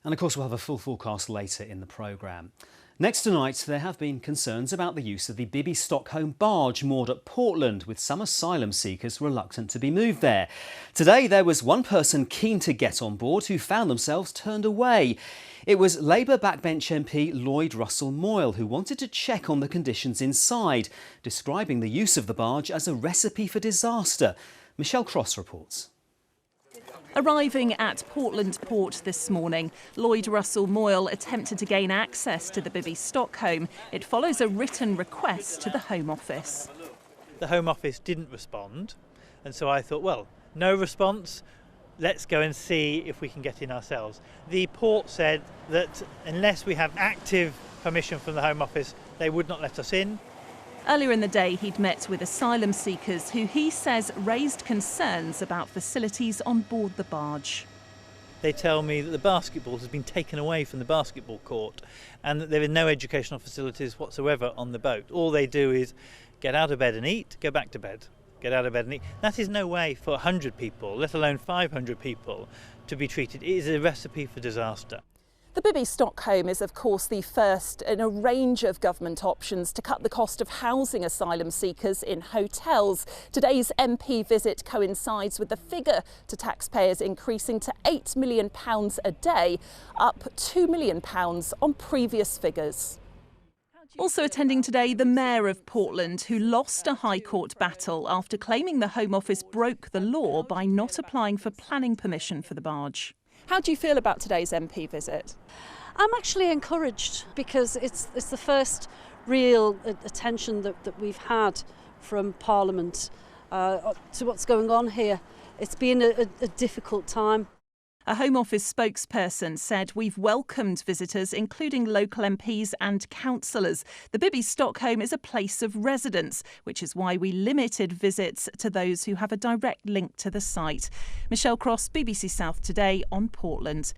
And of course we'll have a full forecast later in the programme. Next tonight, there have been concerns about the use of the Bibby Stockholm barge moored at Portland, with some asylum seekers reluctant to be moved there. Today, there was one person keen to get on board who found themselves turned away. It was Labour backbench MP Lloyd Russell-Moyle who wanted to check on the conditions inside, describing the use of the barge as a recipe for disaster. Michelle Cross reports. Arriving at Portland Port this morning, Lloyd Russell-Moyle attempted to gain access to the Bibby Stockholm. It follows a written request to the Home Office. The Home Office didn't respond, and so I thought, well, no response, let's go and see if we can get in ourselves. The port said that unless we have active permission from the Home Office, they would not let us in. Earlier in the day, he'd met with asylum seekers who he says raised concerns about facilities on board the barge. They tell me that the basketball has been taken away from the basketball court and that there are no educational facilities whatsoever on the boat. All they do is get out of bed and eat, go back to bed, get out of bed and eat. That is no way for 100 people, let alone 500 people, to be treated. It is a recipe for disaster. The Bibby Stockholm is, of course, the first in a range of government options to cut the cost of housing asylum seekers in hotels. Today's MP visit coincides with the figure to taxpayers increasing to £8 million a day, up £2 million on previous figures. Also attending today, the Mayor of Portland, who lost a High Court battle after claiming the Home Office broke the law by not applying for planning permission for the barge. How do you feel about today's MP visit? I'm actually encouraged because it's the first real attention that we've had from Parliament to what's going on here. It's been a difficult time. A Home Office spokesperson said we've welcomed visitors, including local MPs and councillors. The Bibby Stockholm is a place of residence, which is why we limited visits to those who have a direct link to the site. Michelle Cross, BBC South Today on Portland.